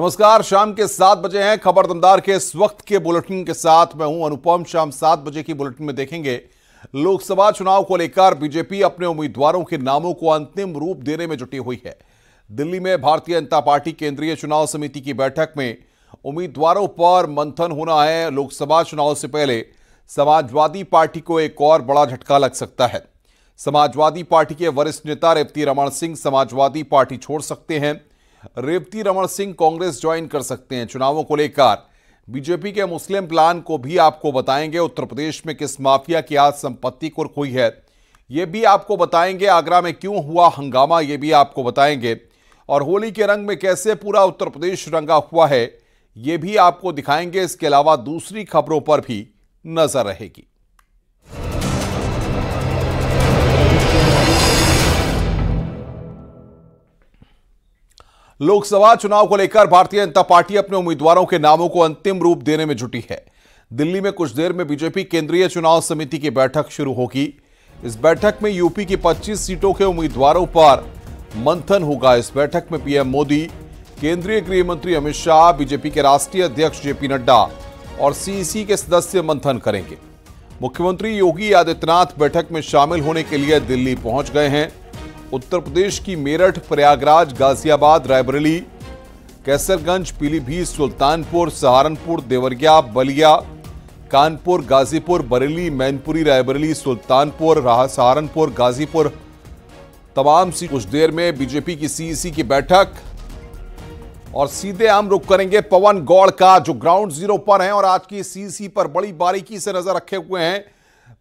नमस्कार, शाम के 7 बजे हैं। खबर दमदार के इस वक्त के बुलेटिन के साथ मैं हूं अनुपम। शाम 7 बजे की बुलेटिन में देखेंगे लोकसभा चुनाव को लेकर बीजेपी अपने उम्मीदवारों के नामों को अंतिम रूप देने में जुटी हुई है। दिल्ली में भारतीय जनता पार्टी केंद्रीय चुनाव समिति की बैठक में उम्मीदवारों पर मंथन होना है। लोकसभा चुनाव से पहले समाजवादी पार्टी को एक और बड़ा झटका लग सकता है। समाजवादी पार्टी के वरिष्ठ नेता रेवती रमण सिंह समाजवादी पार्टी छोड़ सकते हैं। रेवती रमण सिंह कांग्रेस ज्वाइन कर सकते हैं। चुनावों को लेकर बीजेपी के मुस्लिम प्लान को भी आपको बताएंगे। उत्तर प्रदेश में किस माफिया की आज संपत्ति कुर्क हुई है, यह भी आपको बताएंगे। आगरा में क्यों हुआ हंगामा, यह भी आपको बताएंगे। और होली के रंग में कैसे पूरा उत्तर प्रदेश रंगा हुआ है, यह भी आपको दिखाएंगे। इसके अलावा दूसरी खबरों पर भी नजर रहेगी। लोकसभा चुनाव को लेकर भारतीय जनता पार्टी अपने उम्मीदवारों के नामों को अंतिम रूप देने में जुटी है। दिल्ली में कुछ देर में बीजेपी केंद्रीय चुनाव समिति की बैठक शुरू होगी। इस बैठक में यूपी की 25 सीटों के उम्मीदवारों पर मंथन होगा। इस बैठक में पीएम मोदी, केंद्रीय गृह मंत्री अमित शाह, बीजेपी के राष्ट्रीय अध्यक्ष जेपी नड्डा और सीईसी के सदस्य मंथन करेंगे। मुख्यमंत्री योगी आदित्यनाथ बैठक में शामिल होने के लिए दिल्ली पहुंच गए हैं। उत्तर प्रदेश की मेरठ, प्रयागराज, गाजियाबाद, रायबरेली, कैसरगंज, पीलीभीत, सुल्तानपुर, सहारनपुर, देवरिया, बलिया, कानपुर, गाजीपुर, बरेली, मैनपुरी, रायबरेली, सुल्तानपुर, सहारनपुर, गाजीपुर, तमाम सी कुछ देर में बीजेपी की सीईसी की बैठक। और सीधे हम रुख करेंगे पवन गौड़ का, जो ग्राउंड जीरो पर हैं और आज की सीईसी पर बड़ी बारीकी से नजर रखे हुए हैं।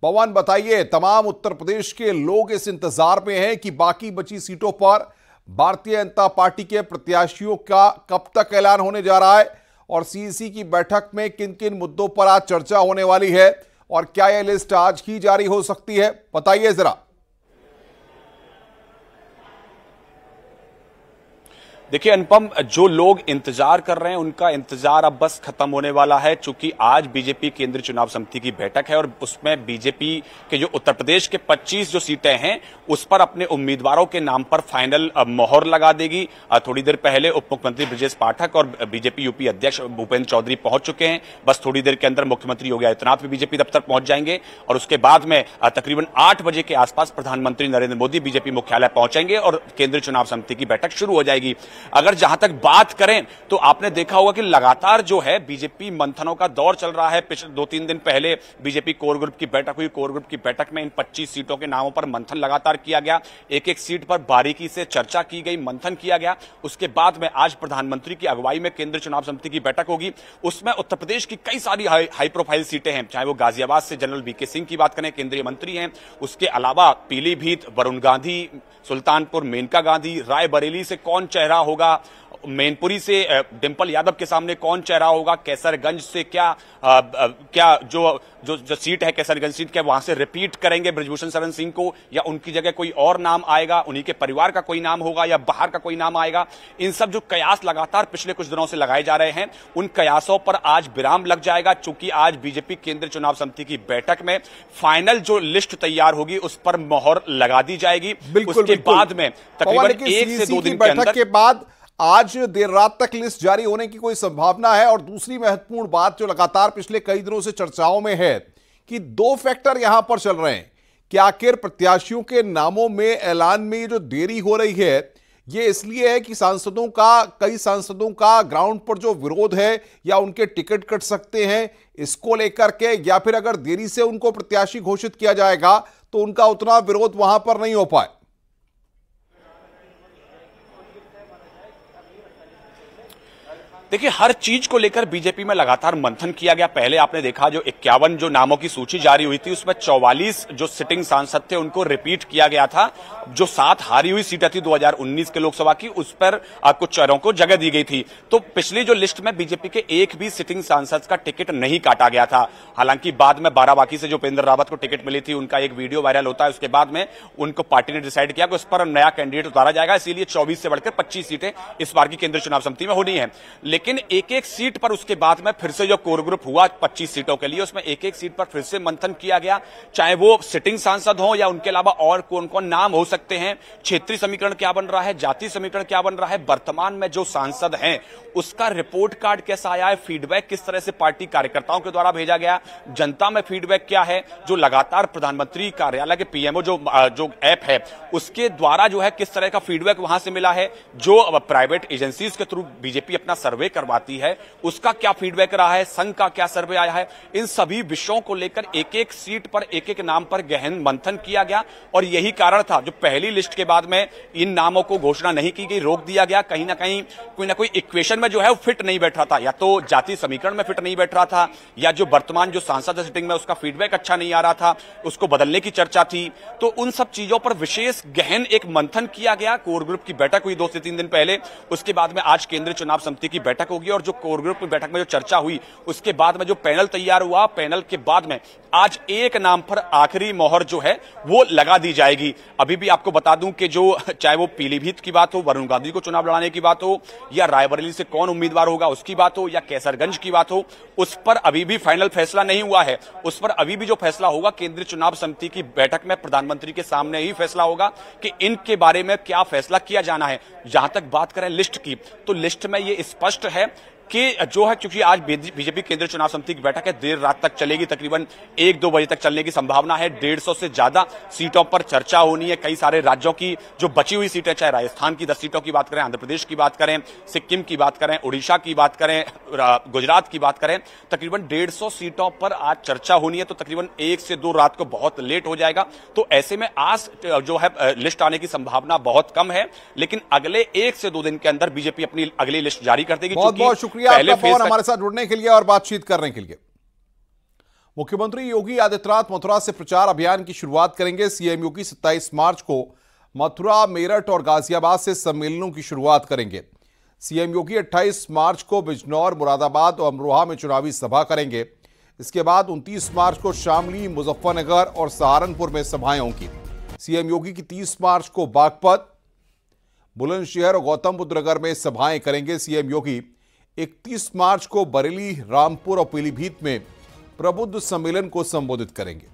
पवन, बताइए, तमाम उत्तर प्रदेश के लोग इस इंतजार में हैं कि बाकी बची सीटों पर भारतीय जनता पार्टी के प्रत्याशियों का कब तक ऐलान होने जा रहा है और सीईसी की बैठक में किन किन मुद्दों पर आज चर्चा होने वाली है और क्या यह लिस्ट आज ही जारी हो सकती है, बताइए जरा। देखिए अनुपम, जो लोग इंतजार कर रहे हैं उनका इंतजार अब बस खत्म होने वाला है, चूंकि आज बीजेपी केंद्रीय चुनाव समिति की बैठक है और उसमें बीजेपी के जो उत्तर प्रदेश के 25 जो सीटें हैं उस पर अपने उम्मीदवारों के नाम पर फाइनल मोहर लगा देगी। थोड़ी देर पहले उप मुख्यमंत्री ब्रजेश पाठक और बीजेपी यूपी अध्यक्ष भूपेंद्र चौधरी पहुंच चुके हैं। बस थोड़ी देर के अंदर मुख्यमंत्री योगी आदित्यनाथ भी बीजेपी दफ्तर पहुंच जाएंगे और उसके बाद में तकरीबन 8 बजे के आसपास प्रधानमंत्री नरेंद्र मोदी बीजेपी मुख्यालय पहुंचेंगे और केंद्रीय चुनाव समिति की बैठक शुरू हो जाएगी। अगर जहां तक बात करें तो आपने देखा होगा कि लगातार जो है बीजेपी मंथनों का दौर चल रहा है। पिछले 2-3 दिन पहले बीजेपी कोर ग्रुप की बैठक हुई। कोर ग्रुप की बैठक में इन 25 सीटों के नामों पर मंथन लगातार किया गया। एक एक सीट पर बारीकी से चर्चा की गई, मंथन किया गया। उसके बाद में आज प्रधानमंत्री की अगुवाई में केंद्रीय चुनाव समिति की बैठक होगी। उसमें उत्तर प्रदेश की कई सारी हाई प्रोफाइल सीटें हैं, चाहे वो गाजियाबाद से जनरल वीके सिंह की बात करें, केंद्रीय मंत्री हैं। उसके अलावा पीलीभीत वरुण गांधी, सुल्तानपुर मेनका गांधी, रायबरेली से कौन चेहरा होगा, मैनपुरी से डिंपल यादव के सामने कौन चेहरा होगा, कैसरगंज से क्या जो सीट है कैसरगंज सीट क्या वहां से रिपीट करेंगे ब्रजभूषण शरण सिंह को या उनकी जगह कोई और नाम आएगा, उन्हीं के परिवार का कोई नाम होगा या बाहर का कोई नाम आएगा। इन सब जो कयास लगातार पिछले कुछ दिनों से लगाए जा रहे हैं उन कयासों पर आज विराम लग जाएगा, चूंकि आज बीजेपी केंद्रीय चुनाव समिति की बैठक में फाइनल जो लिस्ट तैयार होगी उस पर मोहर लगा दी जाएगी। उसके बाद में तकरीबन 1 से 2 दिन के अंदर के बाद आज देर रात तक लिस्ट जारी होने की कोई संभावना है। और दूसरी महत्वपूर्ण बात जो लगातार पिछले कई दिनों से चर्चाओं में है कि 2 फैक्टर यहां पर चल रहे हैं कि आखिर प्रत्याशियों के नामों में ऐलान में जो देरी हो रही है ये इसलिए है कि कई सांसदों का ग्राउंड पर जो विरोध है या उनके टिकट कट सकते हैं इसको लेकर के, या फिर अगर देरी से उनको प्रत्याशी घोषित किया जाएगा तो उनका उतना विरोध वहां पर नहीं हो पाए। देखिए, हर चीज को लेकर बीजेपी में लगातार मंथन किया गया। पहले आपने देखा जो 51 जो नामों की सूची जारी हुई थी उसमें 44 जो सिटिंग सांसद थे उनको रिपीट किया गया था। जो 7 हारी हुई सीटें थी 2019 के लोकसभा की उस पर कुछ चेहरों को जगह दी गई थी। तो पिछली जो लिस्ट में बीजेपी के एक भी सिटिंग सांसद का टिकट नहीं काटा गया था। हालांकि बाद में बाराबांकी से जो उपेंद्र रावत को टिकट मिली थी उनका एक वीडियो वायरल होता है, उसके बाद में उनको पार्टी ने डिसाइड किया कि उस पर नया कैंडिडेट उतारा जाएगा, इसीलिए 24 से बढ़कर 25 सीटें इस बार की केंद्रीय चुनाव समिति में होनी है। लेकिन एक एक सीट पर उसके बाद में फिर से जो कोर ग्रुप हुआ 25 सीटों के लिए, उसमें एक एक सीट पर फिर से मंथन किया गया, चाहे वो सिटिंग सांसद हो या उनके अलावा और कौन कौन नाम हो सकते हैं, क्षेत्रीय समीकरण क्या बन रहा है, जातीय समीकरण क्या बन रहा है, वर्तमान में जो सांसद हैं उसका रिपोर्ट कार्ड कैसा आया है, फीडबैक किस तरह से पार्टी कार्यकर्ताओं के द्वारा भेजा गया, जनता में फीडबैक क्या है, जो लगातार प्रधानमंत्री कार्यालय के पीएमओ जो ऐप है उसके द्वारा जो है किस तरह का फीडबैक वहां से मिला है, जो प्राइवेट एजेंसीज के थ्रू बीजेपी अपना सर्वे करवाती है उसका क्या फीडबैक रहा है, संघ का क्या सर्वे आया है, इन सभी विषयों को लेकर एक एक सीट पर एक एक नाम पर गहन मंथन किया गया। और यही कारण था जो पहली लिस्ट के बाद में इन नामों को घोषणा नहीं की गई, रोक दिया गया, कहीं ना कोई इक्वेशन में जो है वो फिट नहीं बैठ रहा था, या तो जातीय समीकरण में फिट नहीं बैठ रहा था, या जो वर्तमान जो सांसद है सिटिंग में उसका फीडबैक अच्छा नहीं आ रहा था, उसको बदलने की चर्चा थी। तो उन सब चीजों पर विशेष गहन एक मंथन किया गया। कोर ग्रुप की बैठक हुई 2 से 3 दिन पहले, उसके बाद में आज केंद्रीय चुनाव समिति की बैठक होगी और जो कोर ग्रुप की बैठक में जो चर्चा हुई उसके बाद में जो पैनल तैयार हुआ, पैनल के बाद में आज एक नाम पर आखिरी मोहर जो है वो लगा दी जाएगी। अभी भी आपको बता दूं कि जो चाहे वो पीलीभीत की बात हो, वरुण गांधी को चुनाव लड़ाने की बात हो, या रायबरेली से कौन उम्मीदवार होगा उसकी बात हो, या कैसरगंज की बात हो, उस पर अभी भी फाइनल फैसला नहीं हुआ है। उस पर अभी भी जो फैसला होगा केंद्रीय चुनाव समिति की बैठक में प्रधानमंत्री के सामने ही फैसला होगा कि इनके बारे में क्या फैसला किया जाना है। जहां तक बात करें लिस्ट की, तो लिस्ट में ये स्पष्ट है कि जो है, क्योंकि आज बीजेपी केंद्रीय चुनाव समिति की बैठक है, देर रात तक चलेगी, तकरीबन 1-2 बजे तक चलने की संभावना है। 150 से ज्यादा सीटों पर चर्चा होनी है। कई सारे राज्यों की जो बची हुई सीटें, चाहे राजस्थान की 10 सीटों की बात करें, आंध्र प्रदेश की बात करें, सिक्किम की बात करें, उड़ीसा की बात करें, गुजरात की बात करें, तकरीबन 150 सीटों पर आज चर्चा होनी है। तो तकरीबन 1 से 2 रात को बहुत लेट हो जाएगा। तो ऐसे में आज जो है लिस्ट आने की संभावना बहुत कम है, लेकिन अगले 1 से 2 दिन के अंदर बीजेपी अपनी अगली लिस्ट जारी कर देगी। बहुत शुक्रिया आपका फोन हमारे साथ जुड़ने के लिए और बातचीत करने के लिए। मुख्यमंत्री योगी आदित्यनाथ मथुरा से प्रचार अभियान की शुरुआत करेंगे। सीएम योगी 27 मार्च को मथुरा, मेरठ और गाजियाबाद से सम्मेलनों की शुरुआत करेंगे। सीएम योगी 28 मार्च को बिजनौर, मुरादाबाद और अमरोहा में चुनावी सभा करेंगे। इसके बाद 29 मार्च को शामली, मुजफ्फरनगर और सहारनपुर में सभाएं होंगी। सीएम योगी की 30 मार्च को बागपत, बुलंदशहर और गौतम बुद्ध नगर में सभाएं करेंगे। सीएम योगी 31 मार्च को बरेली, रामपुर और पीलीभीत में प्रबुद्ध सम्मेलन को संबोधित करेंगे।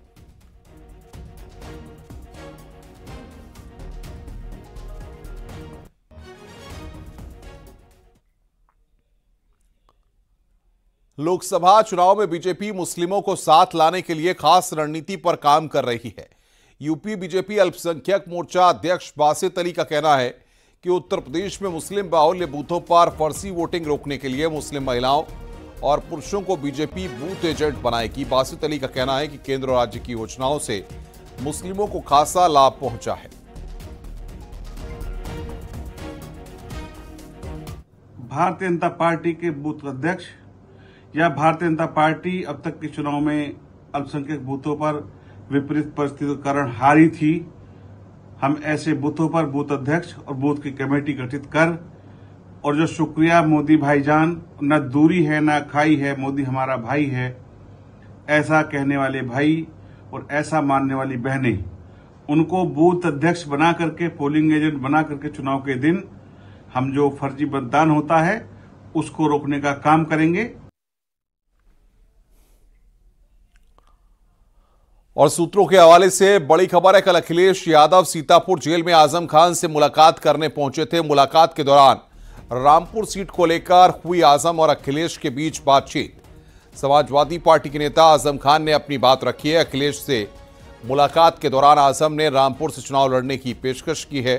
लोकसभा चुनाव में बीजेपी मुस्लिमों को साथ लाने के लिए खास रणनीति पर काम कर रही है। यूपी बीजेपी अल्पसंख्यक मोर्चा अध्यक्ष बासित अली का कहना है कि उत्तर प्रदेश में मुस्लिम बाहुल्य बूथों पर फर्जी वोटिंग रोकने के लिए मुस्लिम महिलाओं और पुरुषों को बीजेपी बूथ एजेंट बनाएगी। बासित अली का कहना है कि केंद्र और राज्य की योजनाओं से मुस्लिमों को खासा लाभ पहुंचा है। भारतीय जनता पार्टी के बूथ अध्यक्ष या भारतीय जनता पार्टी अब तक के चुनाव में अल्पसंख्यक बूथों पर विपरीत परिस्थितियों के कारण हारी थी। हम ऐसे बूथों पर बूथ अध्यक्ष और बूथ की कमेटी गठित कर, और जो शुक्रिया मोदी भाईजान, न दूरी है न खाई है, मोदी हमारा भाई है, ऐसा कहने वाले भाई और ऐसा मानने वाली बहनें, उनको बूथ अध्यक्ष बना करके, पोलिंग एजेंट बना करके चुनाव के दिन हम जो फर्जी मतदान होता है उसको रोकने का काम करेंगे। और सूत्रों के हवाले से बड़ी खबर है, कल अखिलेश यादव सीतापुर जेल में आजम खान से मुलाकात करने पहुंचे थे। मुलाकात के दौरान रामपुर सीट को लेकर हुई आजम और अखिलेश के बीच बातचीत। समाजवादी पार्टी के नेता आजम खान ने अपनी बात रखी है। अखिलेश से मुलाकात के दौरान आजम ने रामपुर से चुनाव लड़ने की पेशकश की है।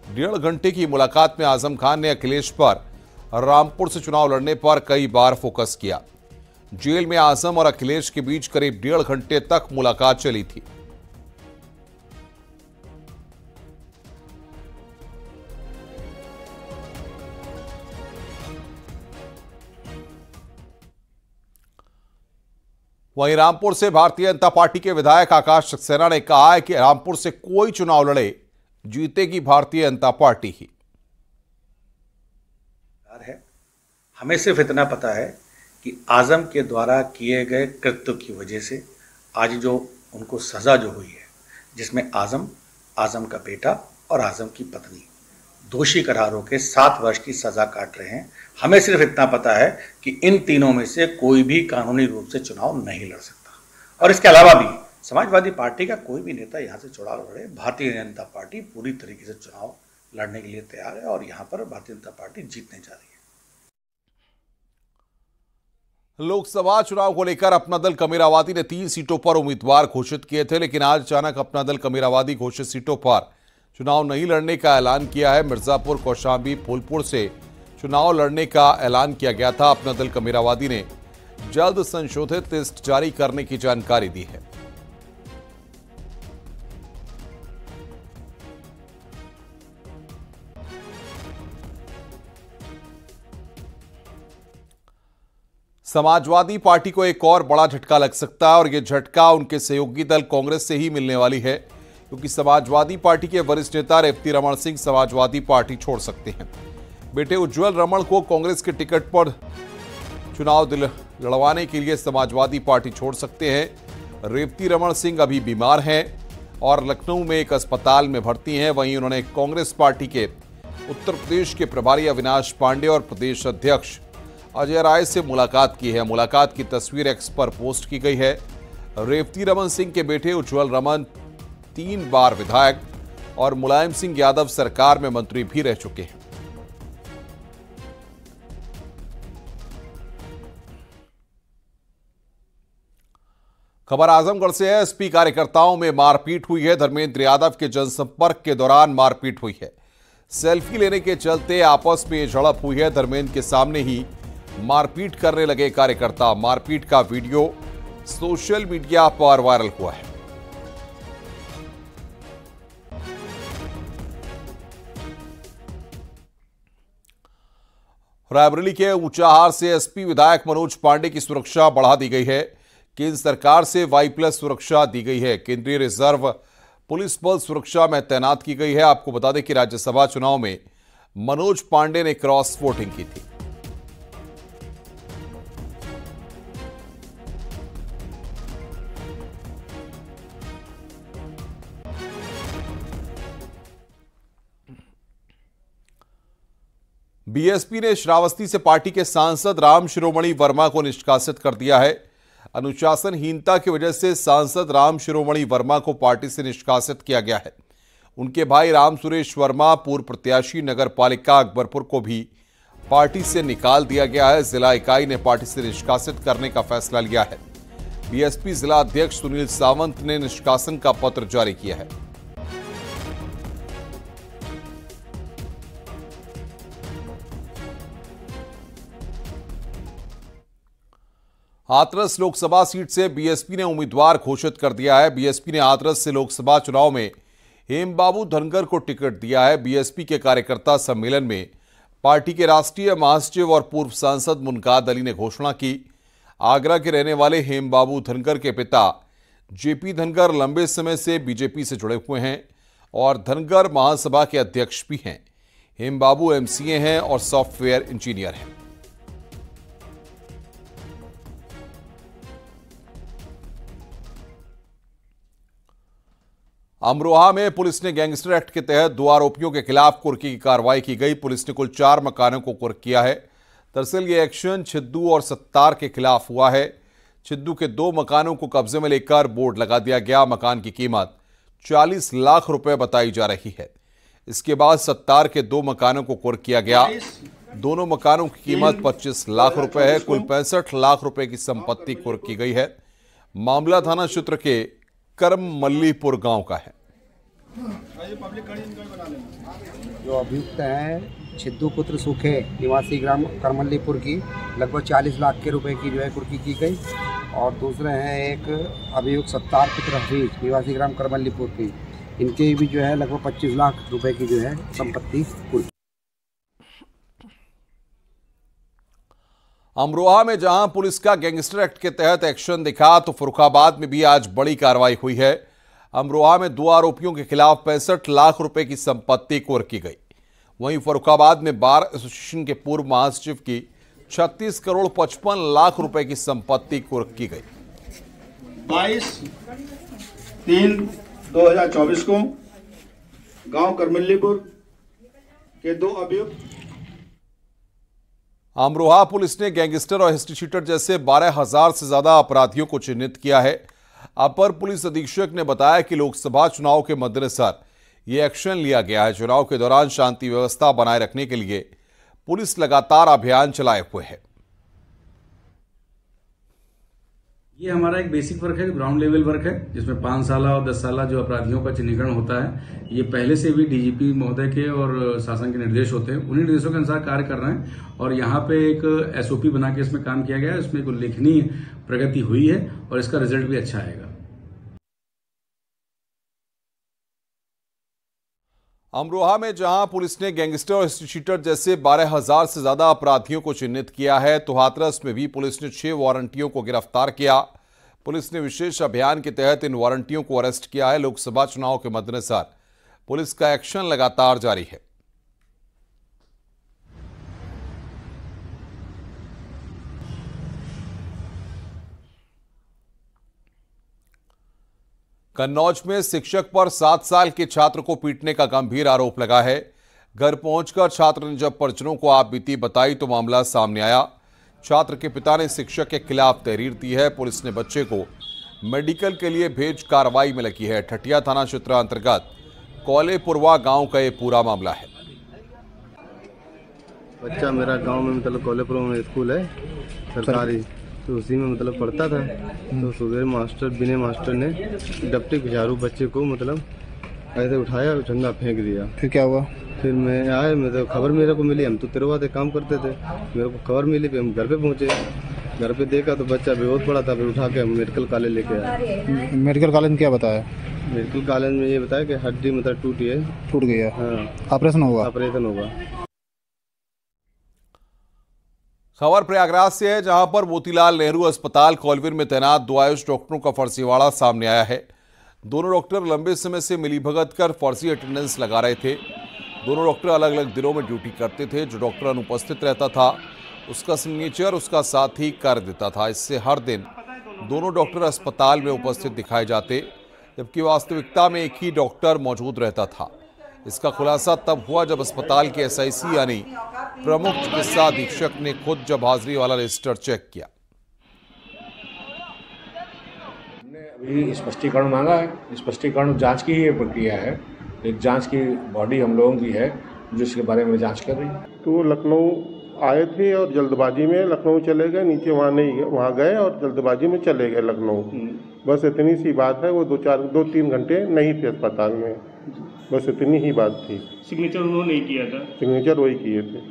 1.5 घंटे की मुलाकात में आजम खान ने अखिलेश पर रामपुर से चुनाव लड़ने पर कई बार फोकस किया। जेल में आजम और अखिलेश के बीच करीब 1.5 घंटे तक मुलाकात चली थी। वहीं रामपुर से भारतीय जनता पार्टी के विधायक आकाश सक्सेना ने कहा है कि रामपुर से कोई चुनाव लड़े, जीतेगी भारतीय जनता पार्टी ही। हमें सिर्फ इतना पता है कि आजम के द्वारा किए गए कृत्य की वजह से आज जो उनको सज़ा जो हुई है, जिसमें आजम का बेटा और आजम की पत्नी दोषी करार होकर 7 वर्ष की सजा काट रहे हैं। हमें सिर्फ इतना पता है कि इन तीनों में से कोई भी कानूनी रूप से चुनाव नहीं लड़ सकता। और इसके अलावा भी समाजवादी पार्टी का कोई भी नेता यहाँ से चुनाव लड़े, भारतीय जनता पार्टी पूरी तरीके से चुनाव लड़ने के लिए तैयार है और यहाँ पर भारतीय जनता पार्टी जीतने जा रही है। लोकसभा चुनाव को लेकर अपना दल कमेरावादी ने 3 सीटों पर उम्मीदवार घोषित किए थे, लेकिन आज अचानक अपना दल कमेरावादी घोषित सीटों पर चुनाव नहीं लड़ने का ऐलान किया है। मिर्जापुर, कौशांबी, फूलपुर से चुनाव लड़ने का ऐलान किया गया था। अपना दल कमेरावादी ने जल्द संशोधित लिस्ट जारी करने की जानकारी दी है। समाजवादी पार्टी को एक और बड़ा झटका लग सकता है और यह झटका उनके सहयोगी दल कांग्रेस से ही मिलने वाली है, क्योंकि समाजवादी पार्टी के वरिष्ठ नेता रेवती रमण सिंह समाजवादी पार्टी छोड़ सकते हैं। बेटे उज्जवल रमण को कांग्रेस के टिकट पर चुनाव लड़वाने के लिए समाजवादी पार्टी छोड़ सकते हैं। रेवती रमण सिंह अभी बीमार हैं और लखनऊ में एक अस्पताल में भर्ती हैं। वहीं उन्होंने कांग्रेस पार्टी के उत्तर प्रदेश के प्रभारी अविनाश पांडे और प्रदेश अध्यक्ष अजय राय से मुलाकात की है। मुलाकात की तस्वीर एक्स पर पोस्ट की गई है। रेवती रमण सिंह के बेटे उज्जवल रमण 3 बार विधायक और मुलायम सिंह यादव सरकार में मंत्री भी रह चुके हैं। खबर आजमगढ़ से है। एसपी कार्यकर्ताओं में मारपीट हुई है। धर्मेंद्र यादव के जनसंपर्क के दौरान मारपीट हुई है। सेल्फी लेने के चलते आपस में झड़प हुई है। धर्मेंद्र के सामने ही मारपीट करने लगे कार्यकर्ता। मारपीट का वीडियो सोशल मीडिया पर वायरल हुआ है। रायबरेली के ऊंचाहार से एसपी विधायक मनोज पांडे की सुरक्षा बढ़ा दी गई है। केंद्र सरकार से Y+ सुरक्षा दी गई है। केंद्रीय रिजर्व पुलिस बल सुरक्षा में तैनात की गई है। आपको बता दें कि राज्यसभा चुनाव में मनोज पांडे ने क्रॉस वोटिंग की थी। बीएसपी ने श्रावस्ती से पार्टी के सांसद राम शिरोमणि वर्मा को निष्कासित कर दिया है। अनुशासनहीनता की वजह से सांसद राम शिरोमणि वर्मा को पार्टी से निष्कासित किया गया है। उनके भाई राम सुरेश वर्मा, पूर्व प्रत्याशी नगर पालिका अकबरपुर, को भी पार्टी से निकाल दिया गया है। जिला इकाई ने पार्टी से निष्कासित करने का फैसला लिया है। बीएसपी जिला अध्यक्ष सुनील सावंत ने निष्कासन का पत्र जारी किया है। हाथरस लोकसभा सीट से बीएसपी ने उम्मीदवार घोषित कर दिया है। बीएसपी ने हाथरस से लोकसभा चुनाव में हेमबाबू धनगर को टिकट दिया है। बीएसपी के कार्यकर्ता सम्मेलन में पार्टी के राष्ट्रीय महासचिव और पूर्व सांसद मुनकाद अली ने घोषणा की। आगरा के रहने वाले हेमबाबू धनगर के पिता जेपी धनगर लंबे समय से बीजेपी से जुड़े हुए हैं और धनगर महासभा के अध्यक्ष भी हैं। हेमबाबू एमसीए हैं और सॉफ्टवेयर इंजीनियर हैं। अमरोहा में पुलिस ने गैंगस्टर एक्ट के तहत 2 आरोपियों के खिलाफ कुर्की की कार्रवाई की गई। पुलिस ने कुल 4 मकानों को कुर्क किया है। दरअसल ये एक्शन छिद्दू और सत्तार के खिलाफ हुआ है। छिद्दू के 2 मकानों को कब्जे में लेकर बोर्ड लगा दिया गया। मकान की कीमत 40 लाख रुपए बताई जा रही है। इसके बाद सत्तार के 2 मकानों को कुर्क किया गया। दोनों मकानों की कीमत 25 लाख रुपए है। कुल 65 लाख रुपए की संपत्ति कुर्क की गई है। मामला थाना क्षेत्र के करमल्लीपुर गांव का है। जो अभियुक्त हैं छिद्दू पुत्र सुखे निवासी ग्राम करमल्लीपुर की लगभग 40 लाख के रुपए की जो है कुर्की की गई और दूसरे हैं एक अभियुक्त सत्तार पुत्र हफीज निवासी ग्राम करमल्लीपुर की, इनके भी जो है लगभग 25 लाख रुपए की जो है संपत्ति कुर्की। अमरोहा में जहां पुलिस का गैंगस्टर एक्ट के तहत एक्शन दिखा, तो फर्रुखाबाद में भी आज बड़ी कार्रवाई हुई है। अमरोहा में 2 आरोपियों के खिलाफ 65 लाख रुपए की संपत्ति कुर्क की गई। वहीं फर्रुखाबाद में बार एसोसिएशन के पूर्व महासचिव की 36 करोड़ 55 लाख रुपए की संपत्ति कुर्क की गई। 22/3/2024 को गांव करमल्लीपुर के 2 अभियुक्त। अमरोहा पुलिस ने गैंगस्टर और हिस्ट्री शीटर जैसे 12,000 से ज्यादा अपराधियों को चिन्हित किया है। अपर पुलिस अधीक्षक ने बताया कि लोकसभा चुनाव के मद्देनजर यह एक्शन लिया गया है। चुनाव के दौरान शांति व्यवस्था बनाए रखने के लिए पुलिस लगातार अभियान चलाए हुए है। ये हमारा एक बेसिक वर्क है, ग्राउंड लेवल वर्क है, जिसमें 5 साल और 10 साल जो अपराधियों का चिन्हीकरण होता है। ये पहले से भी डीजीपी महोदय के और शासन के निर्देश होते हैं, उन्हीं निर्देशों के अनुसार कार्य कर रहे हैं। और यहाँ पे एक एसओपी बना के इसमें काम किया गया है। इसमें एक उल्लेखनीय प्रगति हुई है और इसका रिजल्ट भी अच्छा आएगा। अमरोहा में जहां पुलिस ने गैंगस्टर और हिस्ट्री शीटर जैसे 12,000 से ज्यादा अपराधियों को चिन्हित किया है, तो हाथरस में भी पुलिस ने 6 वारंटियों को गिरफ्तार किया। पुलिस ने विशेष अभियान के तहत इन वारंटियों को अरेस्ट किया है। लोकसभा चुनाव के मद्देनजर पुलिस का एक्शन लगातार जारी है। कन्नौज में शिक्षक पर 7 साल के छात्र को पीटने का गंभीर आरोप लगा है। घर पहुंचकर छात्र ने जब परिजनों को आपबीती बताई तो मामला सामने आया। छात्र के पिता ने शिक्षक के खिलाफ तहरीर दी है। पुलिस ने बच्चे को मेडिकल के लिए भेज कार्रवाई में लगी है। ठठिया थाना क्षेत्र अंतर्गत कोलेपुरवा गांव का ये पूरा मामला है। बच्चा मेरा गांव में मतलब कोलेपुरवा में स्कूल है सरकारी, तो उसी में मतलब पढ़ता था। तो सुबह मास्टर बिने मास्टर ने डपटी पिछारू बच्चे को मतलब ऐसे उठाया, झंडा फेंक दिया। फिर क्या हुआ? फिर मैं आए, मतलब खबर मेरे को मिली, हम तो तिरवा काम करते थे, मेरे को खबर मिली, फिर हम घर पे पहुंचे। घर पे देखा तो बच्चा बेहोश पड़ा था। फिर उठा के हम मेडिकल कॉलेज लेके आए। मेडिकल कॉलेज में क्या बताया? मेडिकल कॉलेज में ये बताया कि हड्डी मतलब टूटी है, टूट गई है। हाँ, ऑपरेशन होगा। ऑपरेशन होगा। खबर प्रयागराज से है, जहां पर मोतीलाल नेहरू अस्पताल कॉलविर में तैनात 2 आयुष डॉक्टरों का फर्जीवाड़ा सामने आया है। दोनों डॉक्टर लंबे समय से मिलीभगत कर फर्जी अटेंडेंस लगा रहे थे। दोनों डॉक्टर अलग अलग दिनों में ड्यूटी करते थे। जो डॉक्टर अनुपस्थित रहता था उसका सिग्नेचर उसका साथी कर देता था। इससे हर दिन दोनों डॉक्टर अस्पताल में उपस्थित दिखाए जाते, जबकि वास्तविकता में एक ही डॉक्टर मौजूद रहता था। इसका खुलासा तब हुआ जब अस्पताल के एसआईसी यानी प्रमुख चिकित्सा अधीक्षक ने खुद जब हाजिरी वाला रजिस्टर चेक किया। हमने अभी स्पष्टीकरण मांगा है। स्पष्टीकरण जांच की ही प्रक्रिया है। एक जांच की बॉडी हम लोगों की है जो इसके बारे में जांच कर रही है। तो लखनऊ आए थे और जल्दबाजी में लखनऊ चले गए, नीचे वहाँ नहीं, वहाँ गए और जल्दबाजी में चले गए लखनऊ। बस इतनी सी बात है। वो 2-3 घंटे नहीं थे अस्पताल में, बस इतनी ही बात थी। सिग्नेचर उन्होंने नहीं किया था? सिग्नेचर वही किए थे।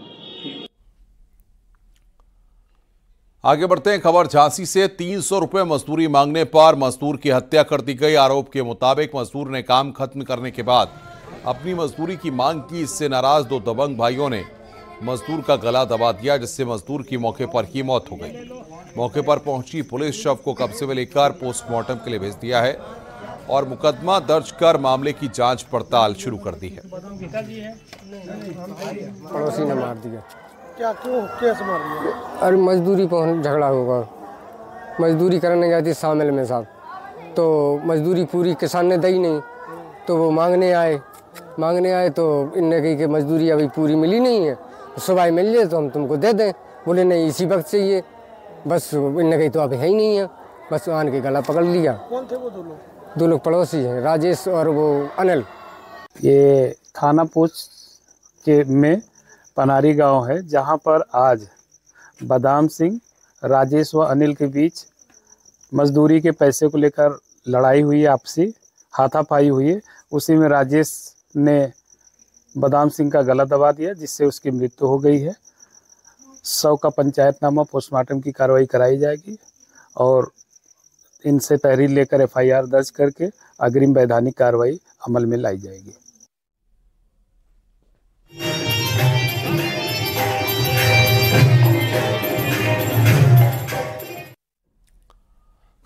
आगे बढ़ते हैं। खबर झांसी से 300 रुपए मजदूरी मांगने पर मजदूर की हत्या कर दी गई। आरोप के मुताबिक मजदूर ने काम खत्म करने के बाद अपनी मजदूरी की मांग की। इससे नाराज 2 दबंग भाइयों ने मजदूर का गला दबा दिया, जिससे मजदूर की मौके पर ही मौत हो गई। मौके पर पहुंची पुलिस शव को कब्जे में लेकर पोस्टमार्टम के लिए भेज दिया है और मुकदमा दर्ज कर मामले की जांच पड़ताल शुरू कर दी है। पड़ोसी ने मार दिया। क्या, क्यों, कैसे मार दिया? अरे मजदूरी पर झगड़ा होगा। मजदूरी करने गए थे शामिल में साहब, तो मजदूरी पूरी किसान ने दी नहीं, तो वो मांगने आए तो इनने कही कि मजदूरी अभी पूरी मिली नहीं है, सुबह मिल जाए तो हम तुमको दे दें। बोले नहीं, इसी वक्त चाहिए। बस इनने कही तो अभी है ही नहीं है। बस आन के गला पकड़ लिया। कौन थे वो 2 लोग? 2 लोग पड़ोसी हैं, राजेश और वो अनिल। ये थाना पूछ के में पनारी गांव है, जहां पर आज बादाम सिंह, राजेश व अनिल के बीच मजदूरी के पैसे को लेकर लड़ाई हुई है, आपसी हाथापाई हुई है। उसी में राजेश ने बादाम सिंह का गला दबा दिया, जिससे उसकी मृत्यु हो गई है। 100 का पंचायतनामा पोस्टमार्टम की कार्रवाई कराई जाएगी और इनसे तहरीर लेकर FIR दर्ज करके अग्रिम वैधानिक कार्रवाई अमल में लाई जाएगी।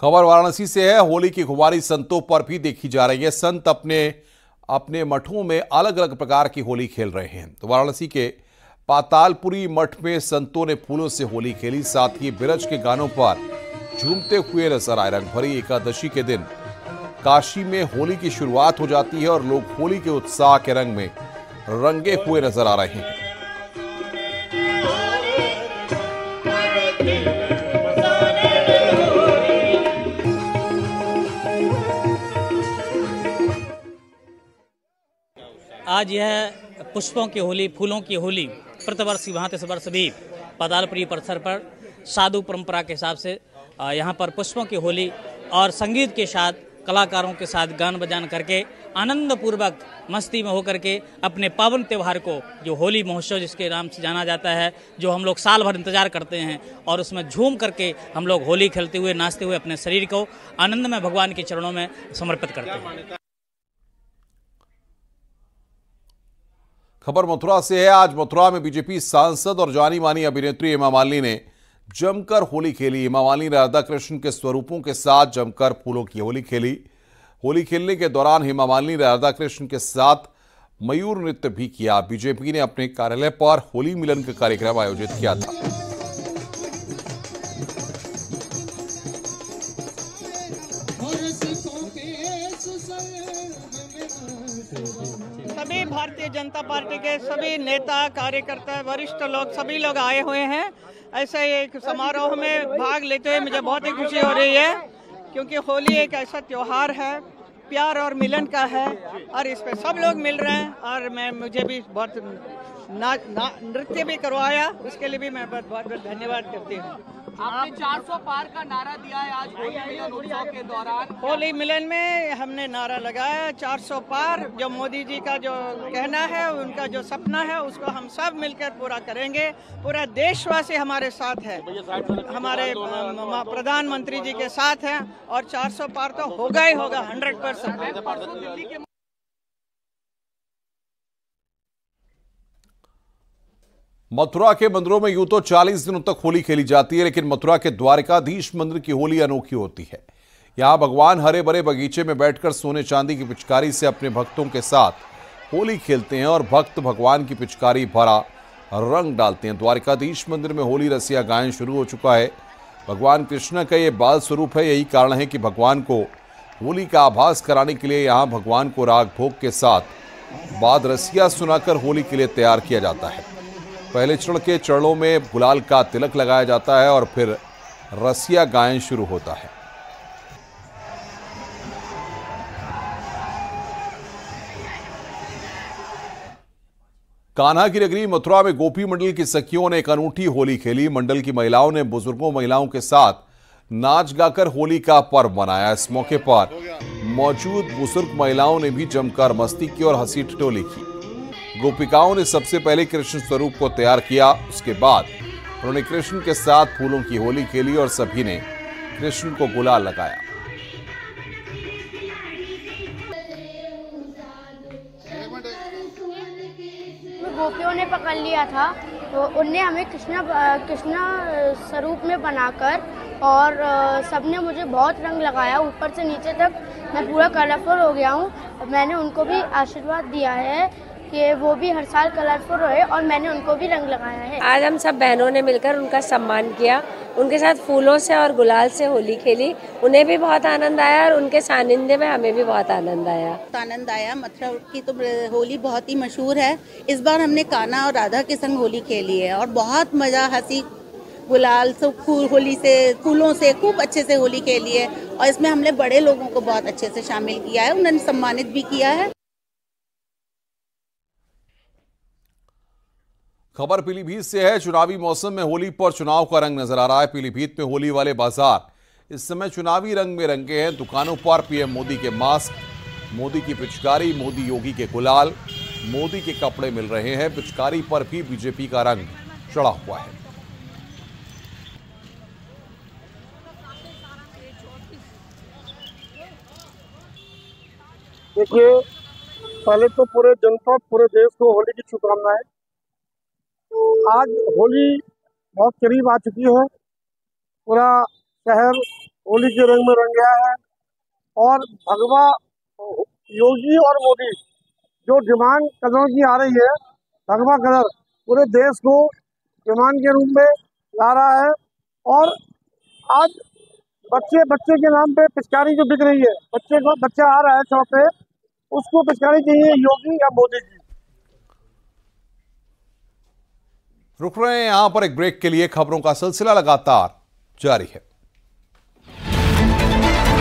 खबर वाराणसी से है। होली की खुमारी संतों पर भी देखी जा रही है। संत अपने मठों में अलग अलग प्रकार की होली खेल रहे हैं। तो वाराणसी के पातालपुरी मठ में संतों ने फूलों से होली खेली, साथ ही बिरज के गानों पर झूमते हुए नजर आए। रंग भरी एकादशी के दिन काशी में होली की शुरुआत हो जाती है और लोग होली के उत्साह के रंग में रंगे हुए नजर आ रहे हैं। आज यह पुष्पों की होली, फूलों की होली प्रतिवर्ष भांति इस वर्ष भी पदालपुरी परिसर पर साधु परंपरा के हिसाब से यहाँ पर पुष्पों की होली और संगीत के साथ, कलाकारों के साथ गान बजान करके आनंद पूर्वक मस्ती में होकर के अपने पावन त्यौहार को, जो होली महोत्सव जिसके नाम से जाना जाता है, जो हम लोग साल भर इंतजार करते हैं और उसमें झूम करके हम लोग होली खेलते हुए, नाचते हुए अपने शरीर को आनंद में भगवान के चरणों में समर्पित करते हैं। खबर मथुरा से है। आज मथुरा में बीजेपी सांसद और जानी मानी अभिनेत्री हेमा मालिनी ने जमकर होली खेली। हेमा मालिनी ने राधा कृष्ण के स्वरूपों के साथ जमकर फूलों की होली खेली। होली खेलने के दौरान हेमा मालिनी ने राधा कृष्ण के साथ मयूर नृत्य भी किया। बीजेपी ने अपने कार्यालय पर होली मिलन का कार्यक्रम आयोजित किया था। सभी भारतीय जनता पार्टी के सभी नेता, कार्यकर्ता, वरिष्ठ लोग, सभी लोग आए हुए हैं। ऐसे एक समारोह में भाग लेते हुए मुझे बहुत ही खुशी हो रही है, क्योंकि होली एक ऐसा त्योहार है, प्यार और मिलन का है, और इस पे सब लोग मिल रहे हैं। और मुझे भी बहुत नृत्य भी करवाया, उसके लिए भी मैं बहुत बहुत धन्यवाद करती हूँ। आपने 400 पार का नारा दिया है आज होली मिलन उत्सव के दौरान। होली मिलन में हमने नारा लगाया 400 पार, जो मोदी जी का जो कहना है, उनका जो सपना है, उसको हम सब मिलकर पूरा करेंगे। पूरा देशवासी हमारे साथ है, हमारे प्रधानमंत्री जी के साथ हैं, और 400 पार तो होगा ही होगा 100%। मथुरा के मंदिरों में यूं तो 40 दिनों तक होली खेली जाती है, लेकिन मथुरा के द्वारिकाधीश मंदिर की होली अनोखी होती है। यहां भगवान हरे भरे बगीचे में बैठकर सोने चांदी की पिचकारी से अपने भक्तों के साथ होली खेलते हैं और भक्त भगवान की पिचकारी भरा रंग डालते हैं। द्वारिकाधीश मंदिर में होली रसिया गायन शुरू हो चुका है। भगवान कृष्ण का ये बाल स्वरूप है। यही कारण है कि भगवान को होली का आभास कराने के लिए यहाँ भगवान को राग भोग के साथ बाद रसिया सुनाकर होली के लिए तैयार किया जाता है। पहले चरण के चरणों में गुलाल का तिलक लगाया जाता है और फिर रसिया गायन शुरू होता है। कान्हा की नगरी मथुरा में गोपी मंडल की सखियों ने एक अनूठी होली खेली। मंडल की महिलाओं ने बुजुर्गों महिलाओं के साथ नाच गाकर होली का पर्व मनाया। इस मौके पर मौजूद बुजुर्ग महिलाओं ने भी जमकर मस्ती की और हंसी ठिठोली की। गोपिकाओं ने सबसे पहले कृष्ण स्वरूप को तैयार किया। उसके बाद उन्होंने कृष्ण के साथ फूलों की होली खेली और सभी ने कृष्ण को गुलाल लगाया। गोपियों ने पकड़ लिया था, तो उनने हमें कृष्णा स्वरूप में बनाकर, और सबने मुझे बहुत रंग लगाया, ऊपर से नीचे तक मैं पूरा कलरफुल हो गया हूँ। मैंने उनको भी आशीर्वाद दिया है कि वो भी हर साल कलरफुल रहे, और मैंने उनको भी रंग लगाया है। आज हम सब बहनों ने मिलकर उनका सम्मान किया, उनके साथ फूलों से और गुलाल से होली खेली। उन्हें भी बहुत आनंद आया और उनके सानिध्य में हमें भी बहुत आनंद आया। मथुरा की तो होली बहुत ही मशहूर है। इस बार हमने कान्हा और राधा के संग होली खेली है और बहुत मजा, हंसी, गुलाल से, होली से, फूलों से खूब अच्छे से होली खेली है। और इसमें हमने बड़े लोगों को बहुत अच्छे से शामिल किया है, उन्होंने सम्मानित भी किया है। खबर पीलीभीत से है। चुनावी मौसम में होली पर चुनाव का रंग नजर आ रहा है। पीलीभीत में होली वाले बाजार इस समय चुनावी रंग में रंगे हैं। दुकानों पर पीएम मोदी के मास्क, मोदी की पिचकारी, मोदी योगी के गुलाल, मोदी के कपड़े मिल रहे हैं। पिचकारी पर भी बीजेपी का रंग चढ़ा हुआ है। देखिए, पहले तो पूरे जनता, पूरे देश को होली की शुभकामनाएं। आज होली बहुत करीब आ चुकी है। पूरा शहर होली के रंग में रंग गया है, और भगवा योगी और मोदी जो डिमांड कलर की आ रही है, भगवा कलर पूरे देश को डिमांड के रूप में ला रहा है। और आज बच्चे के नाम पे पिचकारी जो बिक रही है, बच्चा आ रहा है शॉप पे, उसको पिचकारी चाहिए योगी या मोदी जी। रुक रहे हैं यहां पर एक ब्रेक के लिए। खबरों का सिलसिला लगातार जारी है।